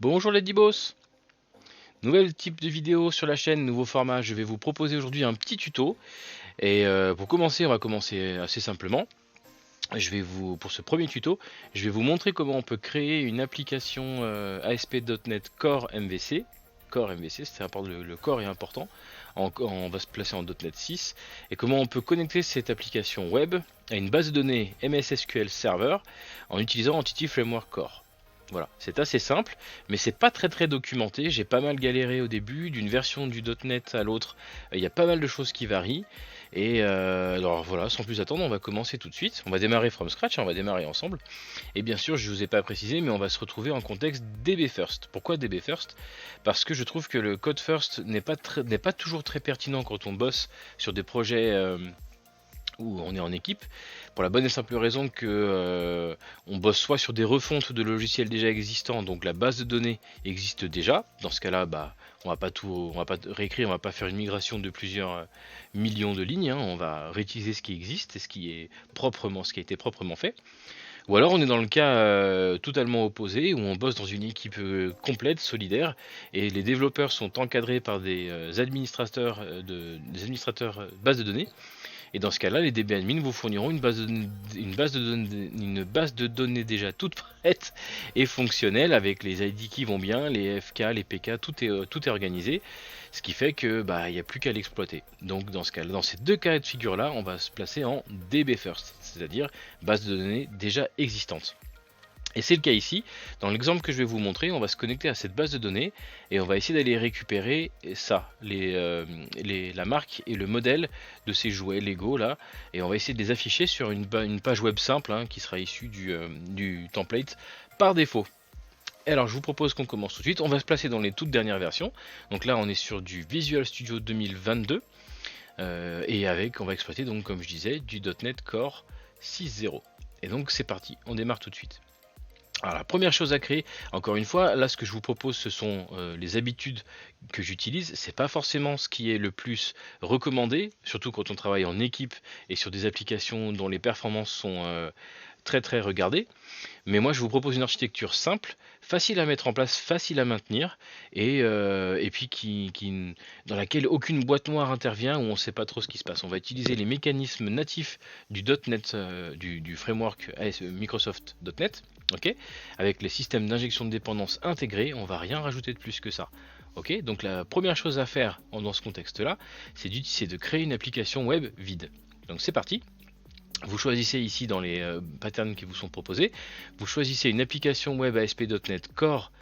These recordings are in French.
Bonjour les Dibos. Nouvel type de vidéo sur la chaîne, nouveau format. Je vais vous proposer aujourd'hui un petit tuto. Et pour commencer, on va commencer assez simplement. Pour ce premier tuto, je vais vous montrer comment on peut créer une application ASP.NET Core MVC. Core MVC, le core est important. On va se placer en .NET 6. Et comment on peut connecter cette application web à une base de données MS SQL Server en utilisant Entity Framework Core. Voilà, c'est assez simple, mais c'est pas très documenté. J'ai pas mal galéré au début, d'une version du .NET à l'autre. Il y a pas mal de choses qui varient. Et alors voilà, sans plus attendre, on va commencer tout de suite. On va démarrer from scratch, on va démarrer ensemble. Et bien sûr, je vous ai pas précisé, mais on va se retrouver en contexte DB First. Pourquoi DB First? Parce que je trouve que le code first n'est pas toujours très pertinent quand on bosse sur des projets où on est en équipe, pour la bonne et simple raison que on bosse soit sur des refontes de logiciels déjà existants, donc la base de données existe déjà. Dans ce cas-là, on va pas réécrire, on va pas faire une migration de plusieurs millions de lignes, hein. On va réutiliser ce qui existe et ce qui a été proprement fait. Ou alors on est dans le cas totalement opposé, où on bosse dans une équipe complète, solidaire, et les développeurs sont encadrés par des administrateurs base de données. Et dans ce cas-là, les DB-admin vous fourniront une base de données déjà toute prête et fonctionnelle, avec les ID qui vont bien, les FK, les PK, tout est organisé. Ce qui fait que il n'y a plus qu'à l'exploiter. Donc dans ces deux cas de figure là, on va se placer en DB first, c'est-à-dire base de données déjà existante. Et c'est le cas ici. Dans l'exemple que je vais vous montrer, on va se connecter à cette base de données et on va essayer d'aller récupérer ça, la marque et le modèle de ces jouets Lego là, et on va essayer de les afficher sur une page web simple, hein, qui sera issue du template par défaut. Et alors je vous propose qu'on commence tout de suite. On va se placer dans les toutes dernières versions. Donc là on est sur du Visual Studio 2022 et on va exploiter, donc comme je disais, du .NET Core 6.0. Et donc c'est parti, on démarre tout de suite. Alors la première chose à créer, encore une fois, là ce que je vous propose ce sont les habitudes que j'utilise. C'est pas forcément ce qui est le plus recommandé, surtout quand on travaille en équipe et sur des applications dont les performances sont très regardées. Mais moi je vous propose une architecture simple, facile à mettre en place, facile à maintenir, et puis dans laquelle aucune boîte noire intervient, où on ne sait pas trop ce qui se passe. On va utiliser les mécanismes natifs du .NET, du framework Microsoft.NET, ok, avec les systèmes d'injection de dépendance intégrés. On va rien rajouter de plus que ça. Ok, donc la première chose à faire dans ce contexte-là, c'est de créer une application web vide. Donc c'est parti. Vous choisissez ici dans les patterns qui vous sont proposés, vous choisissez une application web ASP.NET Core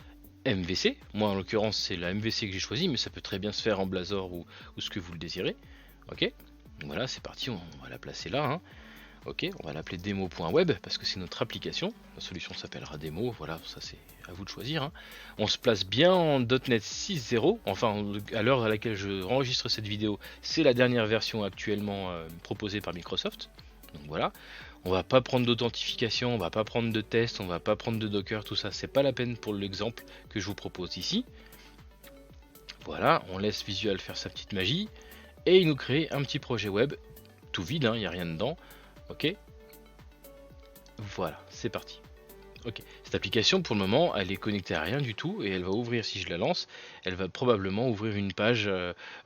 MVC. Moi en l'occurrence c'est la MVC que j'ai choisi, mais ça peut très bien se faire en Blazor ou ce que vous le désirez. Ok, donc voilà, c'est parti, on va la placer là, hein. Ok, on va l'appeler demo.web parce que c'est notre application. La solution s'appellera démo, voilà, ça c'est à vous de choisir, hein. On se place bien en .NET 6.0, enfin à l'heure à laquelle je enregistre cette vidéo, c'est la dernière version actuellement proposée par Microsoft. Donc voilà, on va pas prendre d'authentification, on va pas prendre de test, on va pas prendre de Docker, tout ça, c'est pas la peine pour l'exemple que je vous propose ici. Voilà, on laisse Visual faire sa petite magie et il nous crée un petit projet web tout vide, hein, il n'y a rien dedans. Ok, voilà, c'est parti. Ok, cette application pour le moment elle est connectée à rien du tout et elle va ouvrir, si je la lance, elle va probablement ouvrir une page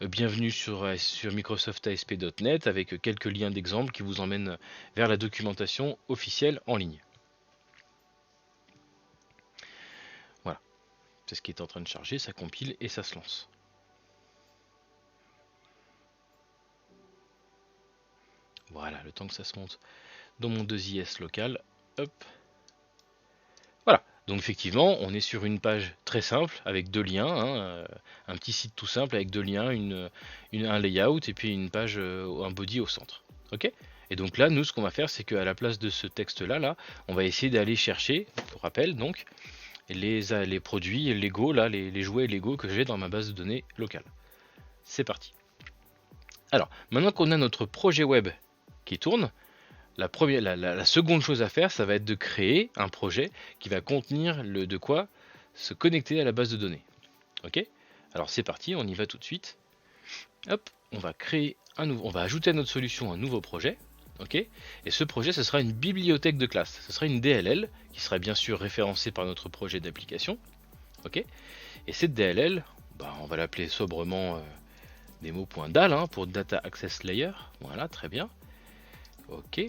bienvenue sur Microsoft ASP.NET avec quelques liens d'exemple qui vous emmènent vers la documentation officielle en ligne. Voilà, c'est ce qui est en train de charger, ça compile et ça se lance. Voilà, le temps que ça se monte dans mon 2IS local, hop. Voilà, donc effectivement, on est sur une page très simple avec deux liens, hein, un petit site tout simple avec deux liens, un layout et puis une page, un body au centre. Ok. Et donc là, nous, ce qu'on va faire, c'est qu'à la place de ce texte-là, on va essayer d'aller chercher, pour rappel, donc, les produits Lego, là, les jouets Lego que j'ai dans ma base de données locale. C'est parti. Alors, maintenant qu'on a notre projet web qui tourne, la seconde chose à faire, ça va être de créer un projet qui va contenir de quoi se connecter à la base de données. Ok. Alors c'est parti, on y va tout de suite. Hop, on va on va ajouter à notre solution un nouveau projet. Ok. Et ce projet, ce sera une bibliothèque de classe. Ce sera une DLL qui sera bien sûr référencée par notre projet d'application. Ok. Et cette DLL, bah, on va l'appeler sobrement demo.dal hein, pour Data Access Layer. Voilà, très bien. Ok.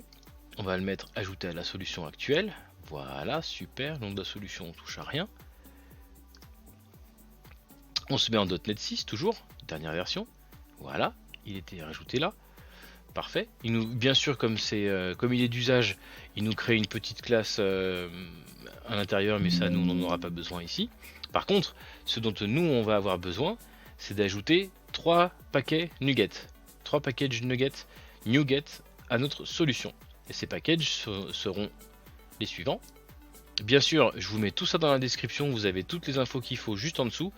On va le mettre ajouter à la solution actuelle. Voilà, super. Nom de la solution, on touche à rien. On se met en .NET 6 toujours, dernière version. Voilà, il était rajouté là. Parfait. Il nous, bien sûr, comme il est d'usage, il nous crée une petite classe à l'intérieur, mais ça, nous, on n'en aura pas besoin ici. Par contre, ce dont nous, on va avoir besoin, c'est d'ajouter 3 paquets NuGet. 3 packages NuGet à notre solution. Et ces packages seront les suivants. Bien sûr, je vous mets tout ça dans la description, vous avez toutes les infos qu'il faut juste en dessous.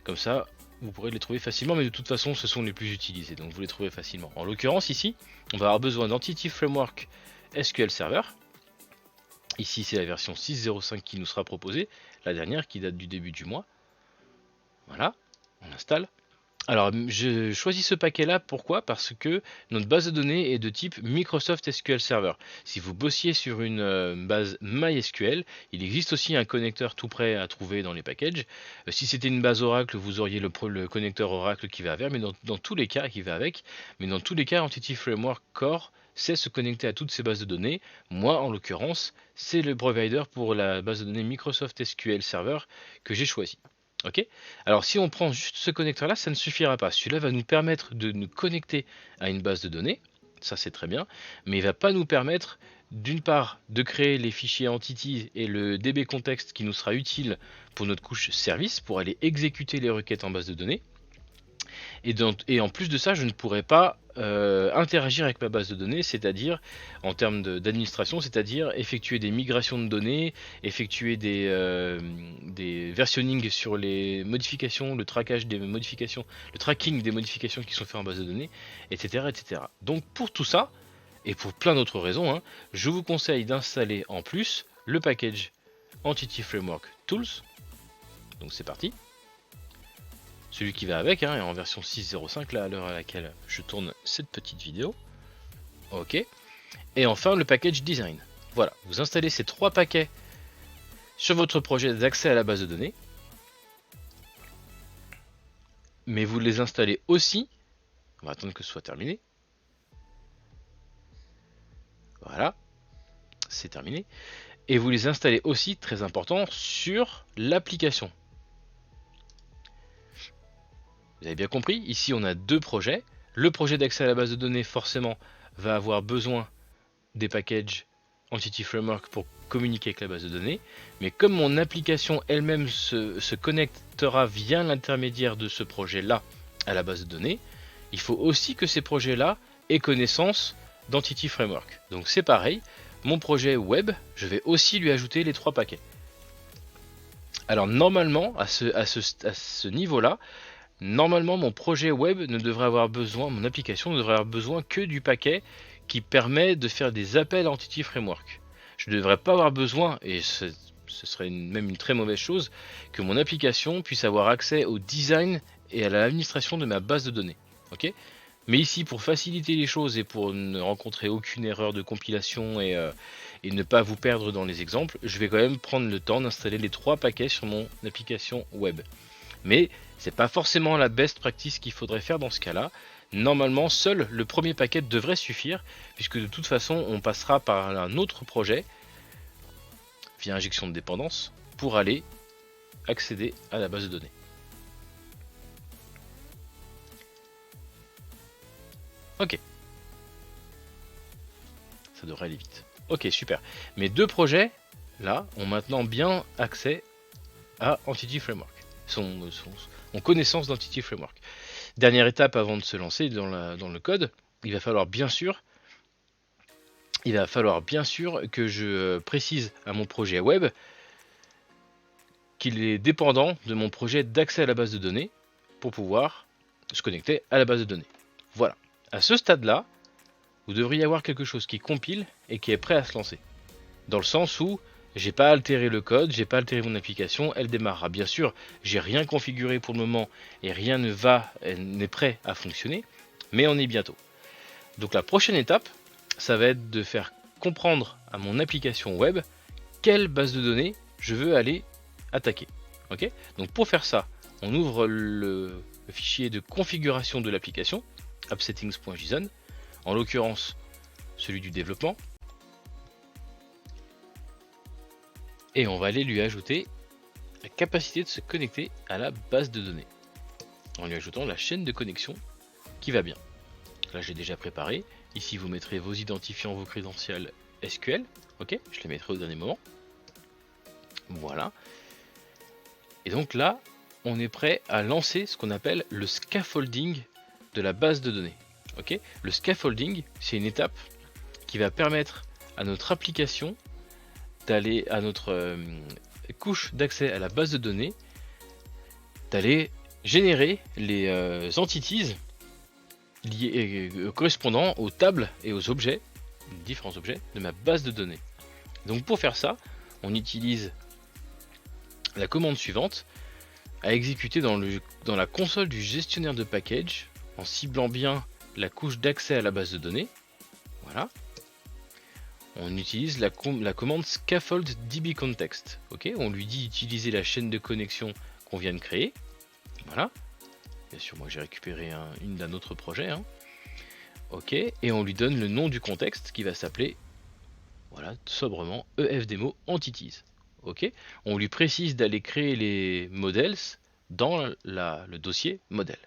Comme ça, vous pourrez les trouver facilement, mais de toute façon, ce sont les plus utilisés, donc vous les trouvez facilement. En l'occurrence, ici, on va avoir besoin d'Entity Framework SQL Server. Ici, c'est la version 6.0.5 qui nous sera proposée, la dernière qui date du début du mois. Voilà, on installe. Alors, je choisis ce paquet-là, pourquoi? Parce que notre base de données est de type Microsoft SQL Server. Si vous bossiez sur une base MySQL, il existe aussi un connecteur tout prêt à trouver dans les packages. Si c'était une base Oracle, vous auriez le connecteur Oracle qui va avec, mais dans tous les cas, Entity Framework Core sait se connecter à toutes ces bases de données. Moi, en l'occurrence, c'est le provider pour la base de données Microsoft SQL Server que j'ai choisi. Ok. Alors si on prend juste ce connecteur là, ça ne suffira pas. Celui-là va nous permettre de nous connecter à une base de données, ça c'est très bien, mais il va pas nous permettre d'une part de créer les fichiers entities et le DB context qui nous sera utile pour notre couche service pour aller exécuter les requêtes en base de données. Et en plus de ça, je ne pourrais pas interagir avec ma base de données, c'est-à-dire en termes d'administration, c'est-à-dire effectuer des migrations de données, effectuer des versionnings sur les modifications, le trackage des modifications, le tracking des modifications qui sont faites en base de données, etc., etc. Donc pour tout ça, et pour plein d'autres raisons, hein, je vous conseille d'installer en plus le package Entity Framework Tools. Donc c'est parti. Celui qui va avec, hein, est en version 6.0.5 là à l'heure à laquelle je tourne cette petite vidéo. Ok. Et enfin le package design. Voilà, vous installez ces 3 paquets sur votre projet d'accès à la base de données. Mais vous les installez aussi. On va attendre que ce soit terminé. Voilà, c'est terminé. Et vous les installez aussi, très important, sur l'application. Vous avez bien compris, ici on a 2 projets. Le projet d'accès à la base de données, forcément, va avoir besoin des packages Entity Framework pour communiquer avec la base de données. Mais comme mon application elle-même se connectera via l'intermédiaire de ce projet-là à la base de données, il faut aussi que ces projets-là aient connaissance d'Entity Framework. Donc c'est pareil, mon projet web, je vais aussi lui ajouter les 3 paquets. Alors normalement, à ce niveau-là, normalement, mon projet web ne devrait avoir besoin, mon application ne devrait avoir besoin que du paquet qui permet de faire des appels à Entity Framework. Je ne devrais pas avoir besoin, et ce serait même une très mauvaise chose, que mon application puisse avoir accès au design et à l'administration de ma base de données. Ok. Mais ici, pour faciliter les choses et pour ne rencontrer aucune erreur de compilation et ne pas vous perdre dans les exemples, je vais quand même prendre le temps d'installer les 3 paquets sur mon application web. Mais c'est pas forcément la best practice qu'il faudrait faire dans ce cas-là. Normalement, seul le premier paquet devrait suffire, puisque de toute façon, on passera par un autre projet, via injection de dépendance, pour aller accéder à la base de données. Ok. Ça devrait aller vite. Ok, super. Mes 2 projets, là, ont maintenant bien accès à Entity Framework. Ont connaissance d'Entity Framework. Dernière étape avant de se lancer dans le code, il va falloir bien sûr que je précise à mon projet web qu'il est dépendant de mon projet d'accès à la base de données pour pouvoir se connecter à la base de données. Voilà. À ce stade-là, vous devriez avoir quelque chose qui compile et qui est prêt à se lancer. Dans le sens où j'ai pas altéré le code, j'ai pas altéré mon application, elle démarrera. Bien sûr, j'ai rien configuré pour le moment et rien n'est prêt à fonctionner, mais on est bientôt. Donc la prochaine étape, ça va être de faire comprendre à mon application web quelle base de données je veux aller attaquer. Ok, donc pour faire ça, on ouvre le fichier de configuration de l'application, appsettings.json, en l'occurrence celui du développement, et on va aller lui ajouter la capacité de se connecter à la base de données, en lui ajoutant la chaîne de connexion qui va bien. Là j'ai déjà préparé, ici vous mettrez vos identifiants, vos crédentials SQL, ok, je les mettrai au dernier moment. Voilà. Et donc là, on est prêt à lancer ce qu'on appelle le scaffolding de la base de données. Ok, le scaffolding, c'est une étape qui va permettre à notre application d'aller à notre couche d'accès à la base de données, d'aller générer les entities liées, correspondant aux tables et aux objets, différents objets de ma base de données. Donc pour faire ça, on utilise la commande suivante à exécuter dans la console du gestionnaire de package en ciblant bien la couche d'accès à la base de données. Voilà. On utilise la commande scaffold dbcontext. Ok, on lui dit d'utiliser la chaîne de connexion qu'on vient de créer. Voilà. Bien sûr, moi j'ai récupéré une d'un autre projet. Hein. Ok, et on lui donne le nom du contexte qui va s'appeler, voilà, sobrement EFDemo Entities. Ok, on lui précise d'aller créer les models dans le dossier modèle.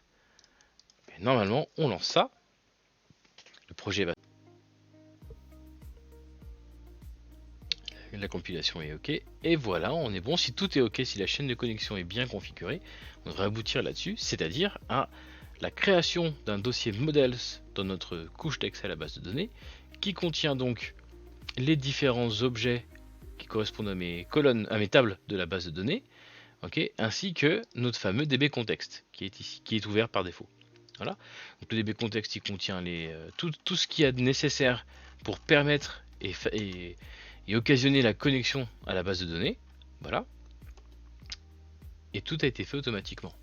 Et normalement, on lance ça. Le projet va. La compilation est ok. Et voilà, on est bon. Si tout est ok, si la chaîne de connexion est bien configurée, on devrait aboutir là-dessus, c'est-à-dire à la création d'un dossier models dans notre couche d'accès à la base de données, qui contient donc les différents objets qui correspondent à mes colonnes, à mes tables de la base de données, okay, ainsi que notre fameux DB contexte qui est ici, qui est ouvert par défaut. Voilà. Donc le DB contexte, il contient tout ce qu'il y a de nécessaire pour permettre et occasionner la connexion à la base de données. Voilà. Et tout a été fait automatiquement.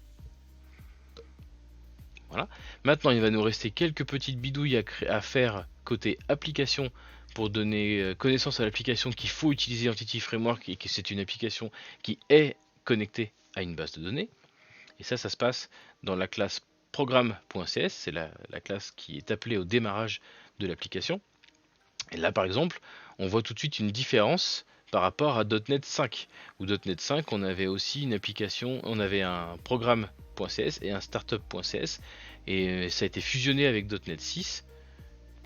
Voilà. Maintenant, il va nous rester quelques petites bidouilles à faire côté application pour donner connaissance à l'application qu'il faut utiliser Entity Framework et que c'est une application qui est connectée à une base de données. Et ça se passe dans la classe programme.cs, c'est la classe qui est appelée au démarrage de l'application. Et là, par exemple, on voit tout de suite une différence par rapport à .NET 5. Ou .NET 5, on avait aussi une application, on avait un programme.cs et un startup.cs, et ça a été fusionné avec .NET 6.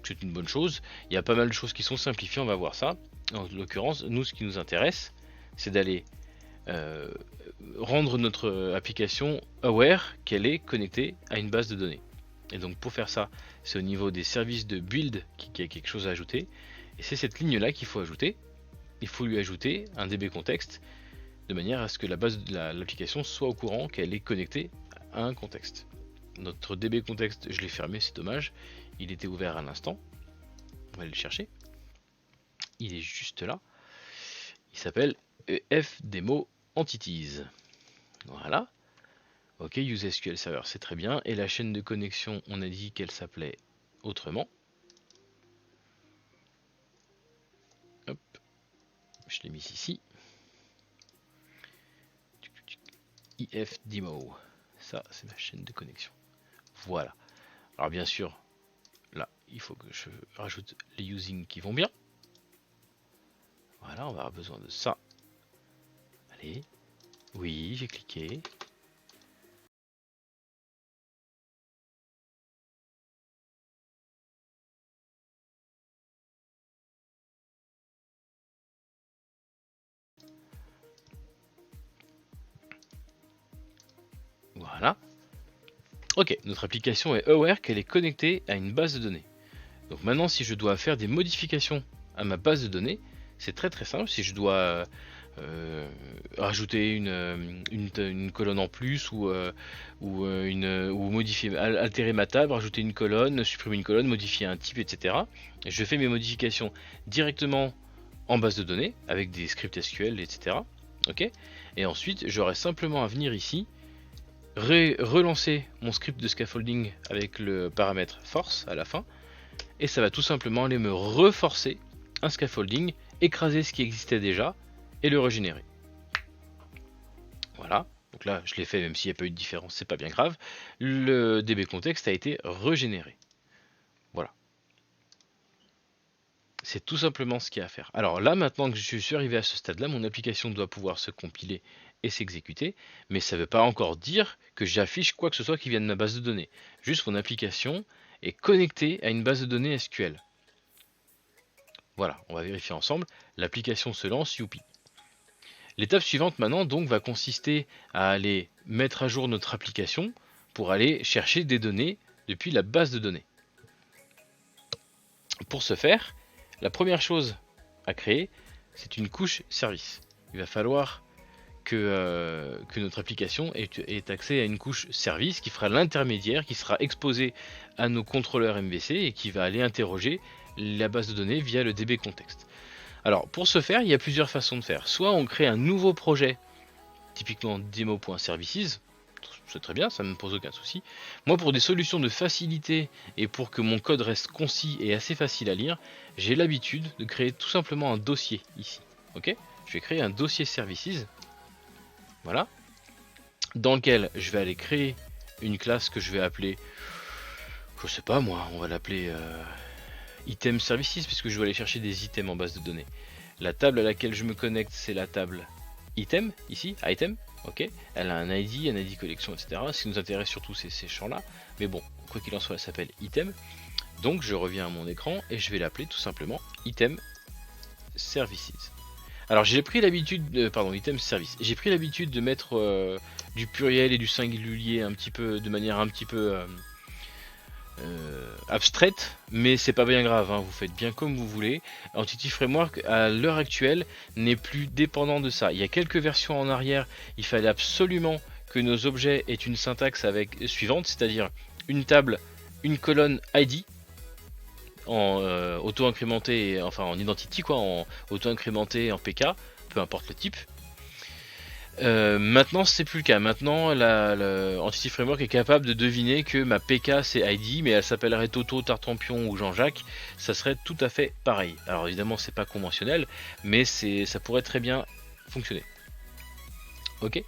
C'est une bonne chose. Il y a pas mal de choses qui sont simplifiées, on va voir ça. En l'occurrence, nous, ce qui nous intéresse, c'est d'aller rendre notre application aware qu'elle est connectée à une base de données. Et donc pour faire ça, c'est au niveau des services de build qu'il y a quelque chose à ajouter. Et c'est cette ligne là qu'il faut ajouter. Il faut lui ajouter un DB contexte de manière à ce que la base de l'application soit au courant qu'elle est connectée à un contexte. Notre DB contexte, je l'ai fermé, c'est dommage. Il était ouvert à l'instant. On va aller le chercher. Il est juste là. Il s'appelle EFDemo Entities. Voilà. Ok, use SQL Server, c'est très bien. Et la chaîne de connexion, on a dit qu'elle s'appelait autrement. Hop. Je l'ai mis ici. IFDemo. Ça, c'est ma chaîne de connexion. Voilà. Alors bien sûr, là, il faut que je rajoute les using qui vont bien. Voilà, on va avoir besoin de ça. Allez. Oui, j'ai cliqué. Voilà. Ok, notre application est aware qu'elle est connectée à une base de données. Donc maintenant, si je dois faire des modifications à ma base de données, c'est très simple. Si je dois rajouter une colonne en plus ou modifier, altérer ma table, rajouter une colonne, supprimer une colonne, modifier un type, etc. Je fais mes modifications directement en base de données avec des scripts SQL, etc. Ok. Et ensuite, j'aurai simplement à venir ici, relancer mon script de scaffolding avec le paramètre force à la fin, et ça va tout simplement aller me reforcer un scaffolding, écraser ce qui existait déjà et le régénérer. Voilà. Donc là, je l'ai fait, même s'il n'y a pas eu de différence, c'est pas bien grave. Le DB contexte a été régénéré. Voilà. C'est tout simplement ce qu'il y a à faire. Alors là, maintenant que je suis arrivé à ce stade-là, mon application doit pouvoir se compiler et s'exécuter, mais ça ne veut pas encore dire que j'affiche quoi que ce soit qui vienne de ma base de données. Juste mon application est connectée à une base de données SQL. Voilà, on va vérifier ensemble. L'application se lance, youpi. L'étape suivante maintenant donc va consister à aller mettre à jour notre application pour aller chercher des données depuis la base de données. Pour ce faire, la première chose à créer, c'est une couche service. Il va falloir que notre application ait accès à une couche service qui fera l'intermédiaire, qui sera exposée à nos contrôleurs MVC et qui va aller interroger la base de données via le DB contexte. Alors pour ce faire, il y a plusieurs façons de faire. Soit on crée un nouveau projet, typiquement demo.services, c'est très bien, ça ne me pose aucun souci. Moi, pour des solutions de facilité et pour que mon code reste concis et assez facile à lire, j'ai l'habitude de créer tout simplement un dossier ici. Ok, je vais créer un dossier services, voilà, dans lequel je vais aller créer une classe que je vais appeler, je sais pas moi, on va l'appeler item services, puisque je vais aller chercher des items en base de données. La table à laquelle je me connecte, c'est la table item, ici, item, ok. Elle a un ID collection, etc. Ce qui nous intéresse surtout, c'est ces champs-là. Mais bon, quoi qu'il en soit, elle s'appelle item. Donc je reviens à mon écran et je vais l'appeler tout simplement item services. Alors j'ai pris l'habitude de, pardon, item service. J'ai pris l'habitude de mettre du pluriel et du singulier un petit peu, de manière un petit peu abstraite, mais c'est pas bien grave, hein, vous faites bien comme vous voulez. Entity Framework à l'heure actuelle n'est plus dépendant de ça. Il y a quelques versions en arrière, il fallait absolument que nos objets aient une syntaxe avec suivante, c'est-à-dire une table, une colonne ID en auto-incrémenté, enfin en identity quoi, en auto-incrémenté en PK, peu importe le type. Maintenant c'est plus le cas. Maintenant Entity Framework est capable de deviner que ma PK c'est ID, mais elle s'appellerait Toto, Tartampion ou Jean-Jacques, ça serait tout à fait pareil. Alors évidemment c'est pas conventionnel, mais ça pourrait très bien fonctionner. Ok.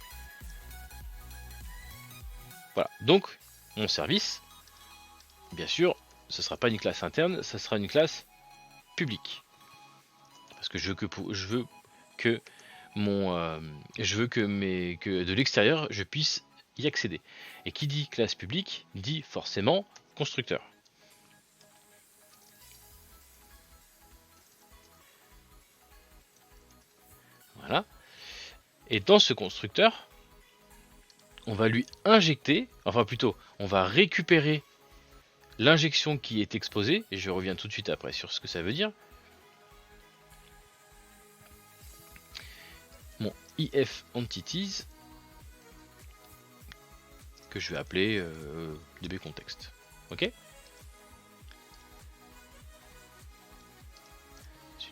Voilà. Donc mon service, bien sûr, ce sera pas une classe interne, ça sera une classe publique. Parce que je veux que que de l'extérieur je puisse y accéder. Et qui dit classe publique dit forcément constructeur. Voilà. Et dans ce constructeur, on va lui injecter, enfin plutôt, on va récupérer l'injection qui est exposée, et je reviens tout de suite après sur ce que ça veut dire. Mon if entities que je vais appeler DB contexte. Ok.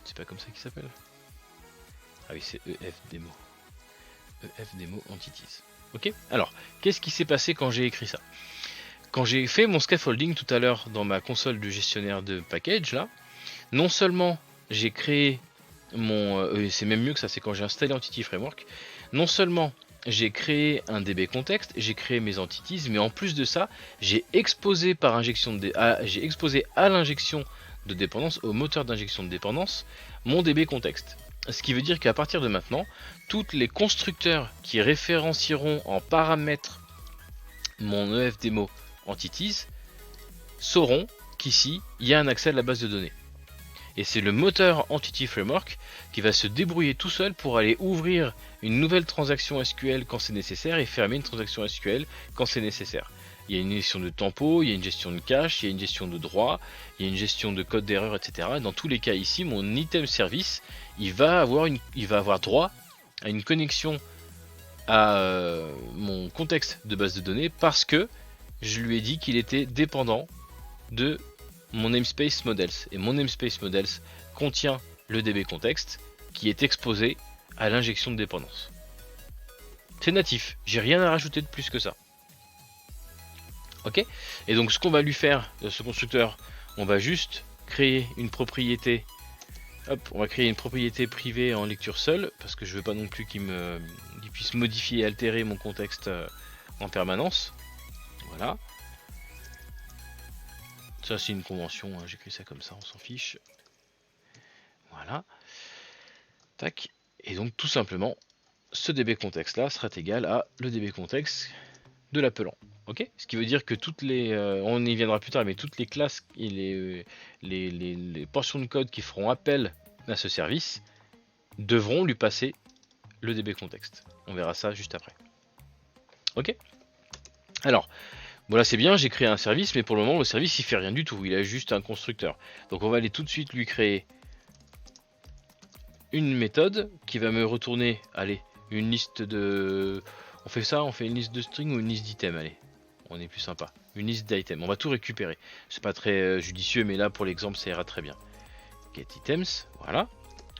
C'est pas comme ça qu'il s'appelle. Ah oui, c'est EF Demo. EF Demo Entities. Ok. Alors, qu'est-ce qui s'est passé quand j'ai écrit ça? Quand j'ai fait mon scaffolding tout à l'heure dans ma console de gestionnaire de package là, non seulement j'ai créé mon, c'est même mieux que ça, c'est quand j'ai installé Entity Framework. Non seulement j'ai créé un DB contexte, j'ai créé mes entities, mais en plus de ça, j'ai exposé par injection de j'ai exposé à l'injection de dépendance, au moteur d'injection de dépendance, mon DB contexte. Ce qui veut dire qu'à partir de maintenant, tous les constructeurs qui référencieront en paramètres mon EFDemo entities sauront qu'ici il y a un accès à la base de données. Et c'est le moteur Entity Framework qui va se débrouiller tout seul pour aller ouvrir une nouvelle transaction SQL quand c'est nécessaire et fermer une transaction SQL quand c'est nécessaire. Il y a une gestion de tempo, il y a une gestion de cache, il y a une gestion de droit, il y a une gestion de code d'erreur, etc. Dans tous les cas ici, mon item service, il va avoir droit à une connexion à mon contexte de base de données parce que je lui ai dit qu'il était dépendant de mon namespace models. Et mon namespace models contient le DB contexte qui est exposé à l'injection de dépendance. C'est natif, j'ai rien à rajouter de plus que ça. Ok. Et donc ce qu'on va lui faire, ce constructeur, on va juste créer une propriété. Hop, on va créer une propriété privée en lecture seule, parce que je veux pas non plus qu'il qu'il puisse modifier et altérer mon contexte en permanence. Voilà. Ça c'est une convention, hein, j'écris ça comme ça, on s'en fiche. Voilà. Tac. Et donc tout simplement, ce DB contexte là sera égal à le DB contexte de l'appelant. Ok, ce qui veut dire que toutes les, on y viendra plus tard, mais toutes les classes et les portions de code qui feront appel à ce service devront lui passer le DB contexte. On verra ça juste après. Ok. Alors, voilà, c'est bien, j'ai créé un service, mais pour le moment, le service il fait rien du tout. Il a juste un constructeur. Donc on va aller tout de suite lui créer une méthode qui va me retourner, allez, une liste de... On fait ça, on fait une liste de string ou une liste d'items, allez. On est plus sympa. Une liste d'items. On va tout récupérer. C'est pas très judicieux, mais là, pour l'exemple, ça ira très bien. Get items, voilà.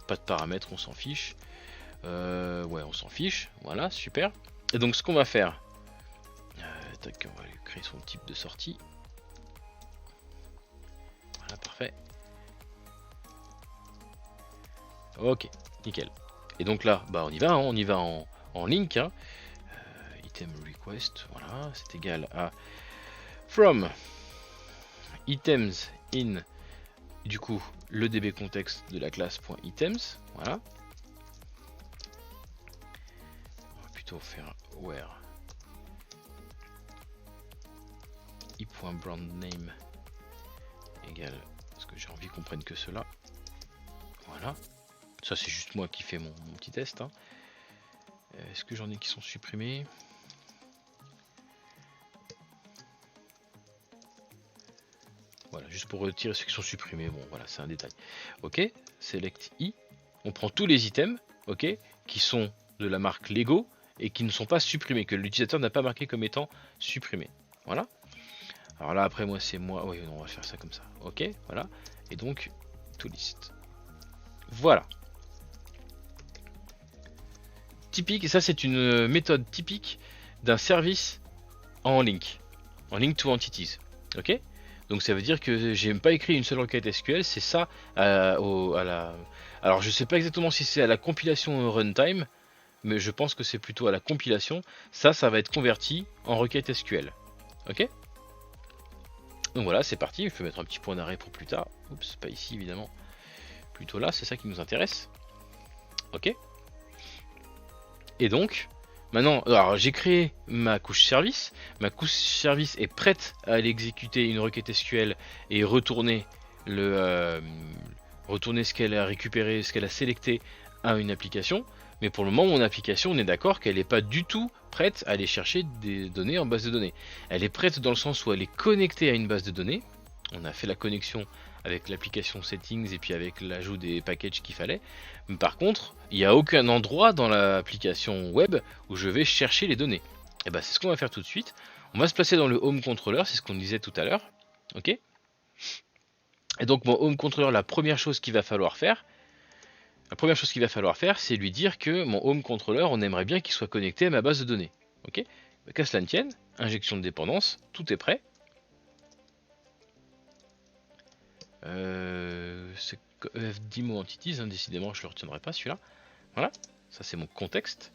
Pas de paramètres, on s'en fiche. Ouais, on s'en fiche. Voilà, super. Et donc, ce qu'on va faire... tac, on va lui créer son type de sortie. Voilà, parfait. Ok, nickel. Et donc là, bah on y va, hein, on y va en link. Hein. Item request, voilà, c'est égal à from items in, du coup, le DB contexte de la classe.items, voilà. On va plutôt faire where i.brandName égale, parce que j'ai envie qu'on prenne que cela. Voilà. Ça c'est juste moi qui fais mon petit test. Hein. Est-ce que j'en ai qui sont supprimés? Voilà, juste pour retirer ceux qui sont supprimés. Bon, voilà, c'est un détail. Ok, select i. On prend tous les items, ok, qui sont de la marque Lego et qui ne sont pas supprimés, que l'utilisateur n'a pas marqué comme étant supprimés. Voilà. Alors là, après moi, c'est moi. Oui, on va faire ça comme ça. Ok, voilà. Et donc, to list. Voilà. Typique, et ça c'est une méthode typique d'un service en link to entities. Ok. Donc ça veut dire que j'ai même pas écrit une seule requête SQL, c'est ça à la... Alors je sais pas exactement si c'est à la compilation runtime, mais je pense que c'est plutôt à la compilation. Ça va être converti en requête SQL. Ok. Donc voilà, c'est parti. Je peux mettre un petit point d'arrêt pour plus tard. Oups, pas ici évidemment. Plutôt là, c'est ça qui nous intéresse. Ok. Et donc, maintenant, alors j'ai créé ma couche service. Ma couche service est prête à aller exécuter une requête SQL et retourner ce qu'elle a récupéré, ce qu'elle a sélecté à une application. Mais pour le moment, mon application, on est d'accord qu'elle n'est pas du tout prête à aller chercher des données en base de données. Elle est prête dans le sens où elle est connectée à une base de données. On a fait la connexion avec l'application settings et puis avec l'ajout des packages qu'il fallait. Mais par contre, il n'y a aucun endroit dans l'application web où je vais chercher les données. Et ben c'est ce qu'on va faire tout de suite. On va se placer dans le home controller, c'est ce qu'on disait tout à l'heure. Ok. Et donc mon home controller, la première chose qu'il va falloir faire, c'est lui dire que mon home controller, on aimerait bien qu'il soit connecté à ma base de données. Ok. Qu'à cela ne tienne, injection de dépendance, tout est prêt. C'est EF10 entities, hein, décidément je le retiendrai pas celui-là. Voilà, ça c'est mon contexte.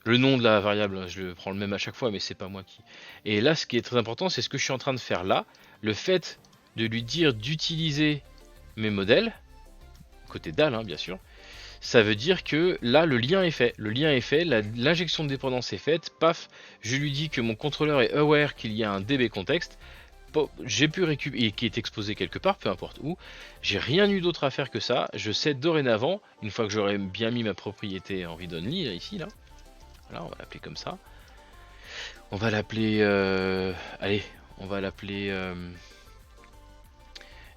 Le nom de la variable, je le prends le même à chaque fois, mais c'est pas moi qui. Et là, ce qui est très important, c'est ce que je suis en train de faire là. Le fait de lui dire d'utiliser mes modèles, côté DAL, hein, bien sûr, ça veut dire que là, le lien est fait. Le lien est fait, l'injection de dépendance est faite. Paf, je lui dis que mon contrôleur est aware qu'il y a un DB contexte. J'ai pu récupérer, et qui est exposé quelque part, peu importe où. J'ai rien eu d'autre à faire que ça. Je sais dorénavant, une fois que j'aurai bien mis ma propriété en read only, ici, là. Voilà, on va l'appeler comme ça. On va l'appeler... allez, on va l'appeler...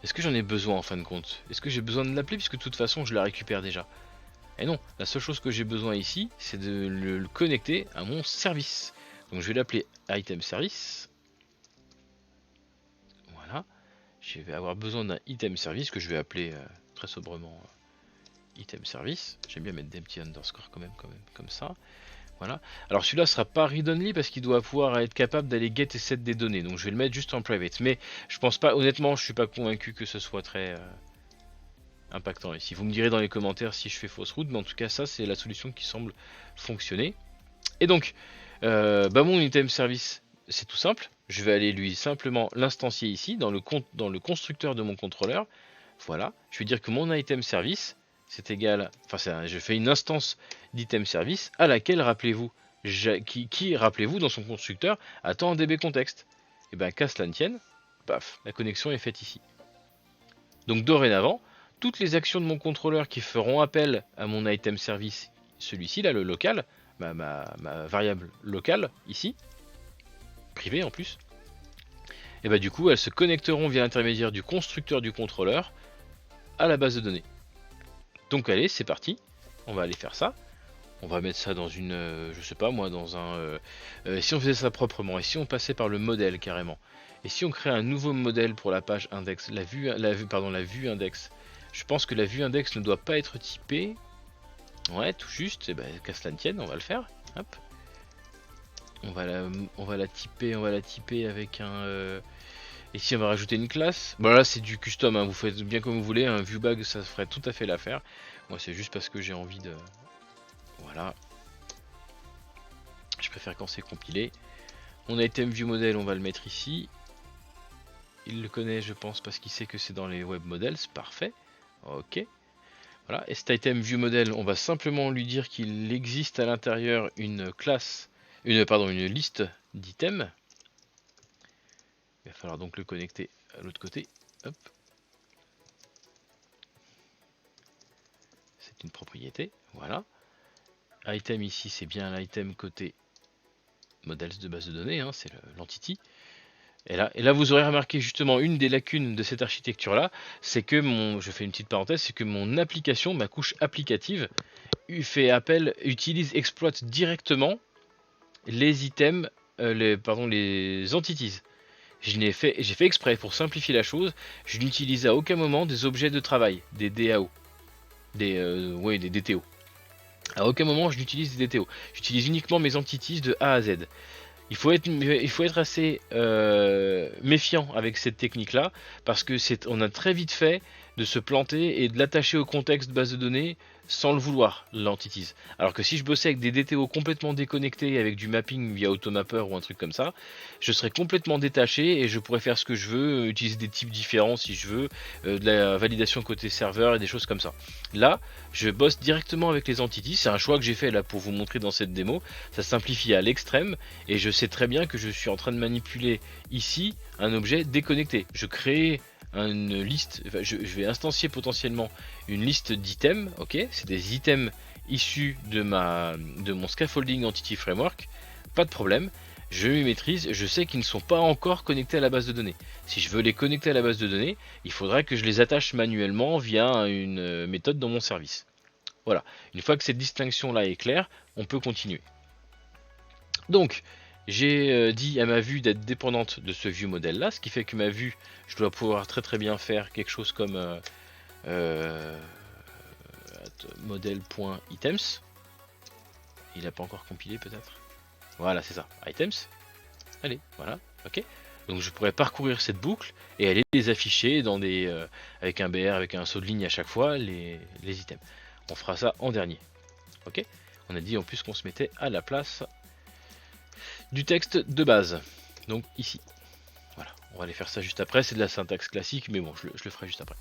Est-ce que j'en ai besoin en fin de compte? Est-ce que j'ai besoin de l'appeler puisque de toute façon je la récupère déjà? Et non, la seule chose que j'ai besoin ici, c'est de le connecter à mon service. Donc je vais l'appeler item service. Voilà. Je vais avoir besoin d'un item service que je vais appeler très sobrement item service. J'aime bien mettre des petits underscores quand même, comme ça. Voilà. Alors celui-là sera pas read only parce qu'il doit pouvoir être capable d'aller get et set des données. Donc je vais le mettre juste en private. Mais je pense pas, honnêtement, je suis pas convaincu que ce soit très impactant ici. Vous me direz dans les commentaires si je fais fausse route, mais en tout cas ça c'est la solution qui semble fonctionner. Et donc, mon item service, c'est tout simple. Je vais aller lui simplement l'instancier ici dans le constructeur de mon contrôleur. Voilà, je vais dire que mon item service, c'est égal, je fais une instance d'item service à laquelle, rappelez-vous, rappelez-vous, dans son constructeur, attend un DB contexte. Et bien, qu'à cela ne tienne, paf, la connexion est faite ici. Donc dorénavant, toutes les actions de mon contrôleur qui feront appel à mon item service, celui-ci là, le local, ma variable locale ici, privée en plus, et bah du coup elles se connecteront via l'intermédiaire du constructeur du contrôleur à la base de données. Donc allez, c'est parti, on va aller faire ça. On va mettre ça dans une, je sais pas moi, dans un... si on faisait ça proprement, et si on passait par le modèle carrément, et si on crée un nouveau modèle pour la page index, la vue index, je pense que la vue index ne doit pas être typée. Ouais, tout juste, et ben qu'à cela ne tienne, on va le faire. Hop. On va la typer avec un... Ici on va rajouter une classe. Bon là c'est du custom, hein. Vous faites bien comme vous voulez, un viewbag ça ferait tout à fait l'affaire. Moi c'est juste parce que j'ai envie de... Voilà. Je préfère quand c'est compilé. Mon item view model, on va le mettre ici. Il le connaît, je pense, parce qu'il sait que c'est dans les web models. Parfait. Ok. Voilà. Et cet item view model, on va simplement lui dire qu'il existe à l'intérieur une classe, une liste d'items. Il va falloir donc le connecter à l'autre côté. Hop. C'est une propriété. Voilà. Item ici, c'est bien l'item côté models de base de données, hein, c'est l'entity. Et là, vous aurez remarqué justement une des lacunes de cette architecture-là, c'est que je fais une petite parenthèse, c'est que mon application, ma couche applicative, exploite directement les items, les entities. J'ai fait exprès pour simplifier la chose. Je n'utilise à aucun moment des objets de travail, des DAO, des DTO. À aucun moment je n'utilise des DTO. J'utilise uniquement mes entities de A à Z. Il faut être assez méfiant avec cette technique-là, parce que on a très vite fait de se planter et de l'attacher au contexte base de données sans le vouloir, l'entities. Alors que si je bossais avec des DTO complètement déconnectés, avec du mapping via Automapper ou un truc comme ça, je serais complètement détaché et je pourrais faire ce que je veux, utiliser des types différents si je veux, de la validation côté serveur et des choses comme ça. Là, je bosse directement avec les entities, c'est un choix que j'ai fait là pour vous montrer dans cette démo, ça simplifie à l'extrême et je sais très bien que je suis en train de manipuler ici un objet déconnecté. Je crée une liste, je vais instancier potentiellement une liste d'items, ok, c'est des items issus de mon scaffolding Entity Framework, pas de problème, je les maîtrise, je sais qu'ils ne sont pas encore connectés à la base de données. Si je veux les connecter à la base de données, il faudra que je les attache manuellement via une méthode dans mon service. Voilà, une fois que cette distinction là est claire, on peut continuer. Donc, j'ai dit à ma vue d'être dépendante de ce view modèle là, ce qui fait que ma vue, je dois pouvoir très bien faire quelque chose comme modèle.items. Il n'a pas encore compilé peut-être. Voilà, c'est ça, items. Allez, voilà, ok. Donc je pourrais parcourir cette boucle et aller les afficher dans avec un BR, avec un saut de ligne à chaque fois, les items. On fera ça en dernier. Ok. On a dit en plus qu'on se mettait à la place du texte de base. Donc ici. Voilà, on va aller faire ça juste après. C'est de la syntaxe classique, mais bon, je le ferai juste après.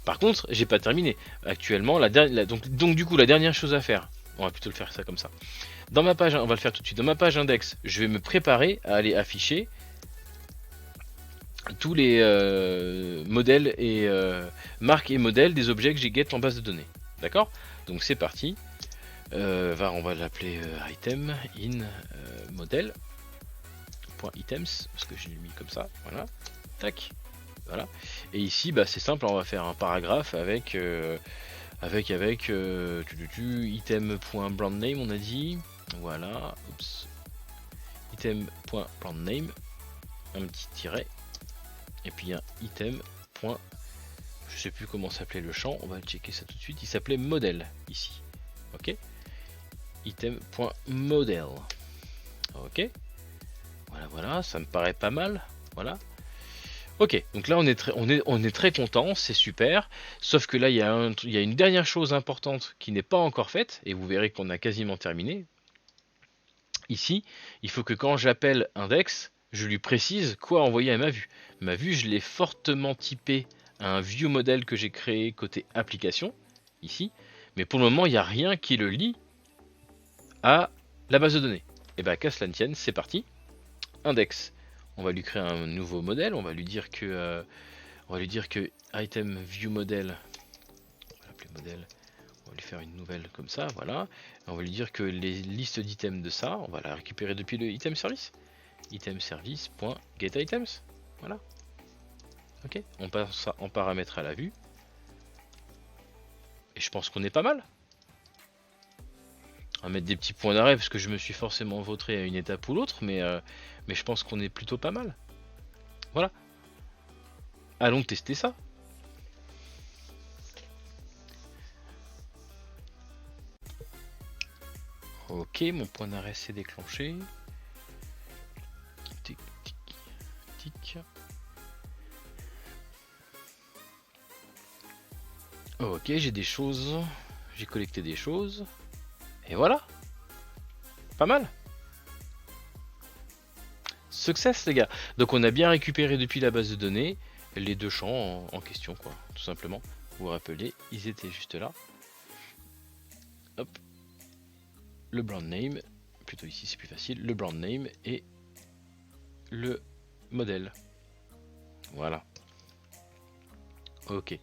Par contre, j'ai pas terminé. Actuellement, donc du coup, la dernière chose à faire, on va plutôt le faire ça comme ça. Dans ma page, on va le faire tout de suite. Dans ma page index, je vais me préparer à aller afficher tous les modèles et marques et modèles des objets que j'ai get en base de données. D'accord? Donc c'est parti. On va l'appeler item in model .items parce que je l'ai mis comme ça. Voilà. Tac. Voilà. Et ici, bah, c'est simple. On va faire un paragraphe avec item.brandName, on a dit. Voilà. Oups. Item.brandName. Un petit tiret. Et puis un item. Je sais plus comment s'appelait le champ, on va checker ça tout de suite. Il s'appelait modèle ici. Ok. Item.model. Ok. Voilà, ça me paraît pas mal. Voilà. Ok, donc là on est très content, c'est super. Sauf que là il y a une dernière chose importante qui n'est pas encore faite, et vous verrez qu'on a quasiment terminé. Ici, il faut que quand j'appelle index, je lui précise quoi envoyer à ma vue. Ma vue, je l'ai fortement typée à un vieux modèle que j'ai créé côté application, ici. Mais pour le moment, il n'y a rien qui le lie à la base de données. Et bien qu'à cela ne tienne, c'est parti. Index. On va lui créer un nouveau modèle. On va lui dire que item view model. On va l'appeler modèle. On va lui faire une nouvelle comme ça, voilà. Et on va lui dire que les listes d'items de ça, on va la récupérer depuis le item service. Item service.getItems. Voilà. Ok. On passe ça en paramètre à la vue. Et je pense qu'on est pas mal. On va mettre des petits points d'arrêt parce que je me suis forcément vautré à une étape ou l'autre, mais je pense qu'on est plutôt pas mal. Voilà. Allons tester ça. Ok, mon point d'arrêt s'est déclenché. Tic, tic, tic. Ok, j'ai des choses. J'ai collecté des choses. Et voilà. Pas mal. Success les gars. Donc on a bien récupéré depuis la base de données les deux champs en question, quoi. Tout simplement. Vous vous rappelez, ils étaient juste là. Hop. Le brand name. Plutôt ici c'est plus facile. Le brand name et le modèle. Voilà. Ok.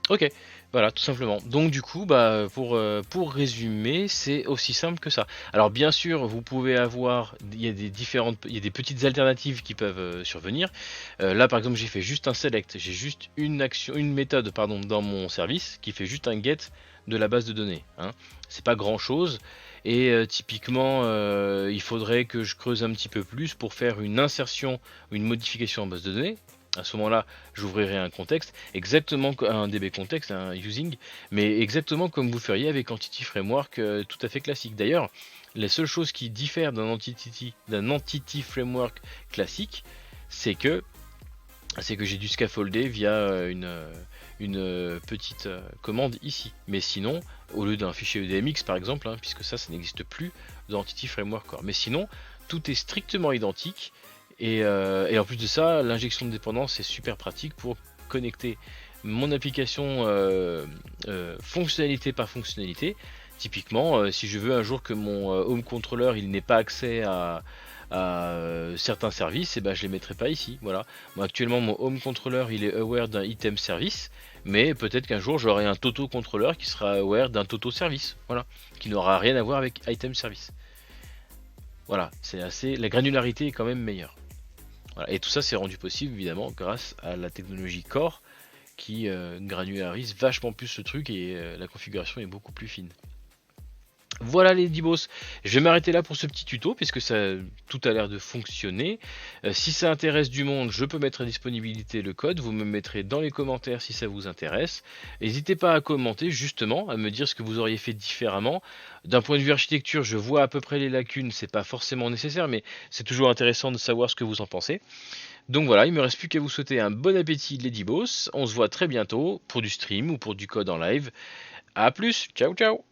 Ok, voilà, tout simplement. Donc du coup, pour résumer, c'est aussi simple que ça. Alors bien sûr, vous pouvez avoir, il y a il y a des petites alternatives qui peuvent survenir. Là, par exemple, j'ai fait juste un select, j'ai juste une action, une méthode, pardon, dans mon service qui fait juste un get de la base de données. Hein. C'est pas grand chose. Et typiquement, il faudrait que je creuse un petit peu plus pour faire une insertion, une modification en base de données. À ce moment-là, j'ouvrirai un contexte, exactement un DB contexte, un using, mais exactement comme vous feriez avec Entity Framework tout à fait classique. D'ailleurs, les seules choses qui diffèrent d'un entity Framework classique, c'est que j'ai dû scaffolder via une petite commande ici. Mais sinon, au lieu d'un fichier EDMX par exemple, hein, puisque ça n'existe plus dans Entity Framework Core. Mais sinon, tout est strictement identique. Et en plus de ça, l'injection de dépendance est super pratique pour connecter mon application fonctionnalité par fonctionnalité. Typiquement, si je veux un jour que mon home controller il n'ait pas accès à certains services, et ben je les mettrai pas ici. Voilà. Moi, actuellement, mon home controller il est aware d'un item service, mais peut-être qu'un jour j'aurai un Toto controller qui sera aware d'un Toto service. Voilà, qui n'aura rien à voir avec item service. Voilà, c'est assez. La granularité est quand même meilleure. Voilà. Et tout ça c'est rendu possible évidemment grâce à la technologie Core qui granularise vachement plus ce truc et la configuration est beaucoup plus fine. Voilà les Dibos, je vais m'arrêter là pour ce petit tuto puisque ça tout a l'air de fonctionner. Si ça intéresse du monde, je peux mettre à disponibilité le code, vous me mettrez dans les commentaires si ça vous intéresse. N'hésitez pas à commenter justement, à me dire ce que vous auriez fait différemment. D'un point de vue architecture, je vois à peu près les lacunes, c'est pas forcément nécessaire, mais c'est toujours intéressant de savoir ce que vous en pensez. Donc voilà, il me reste plus qu'à vous souhaiter un bon appétit les Dibos. On se voit très bientôt pour du stream ou pour du code en live. A plus, ciao ciao.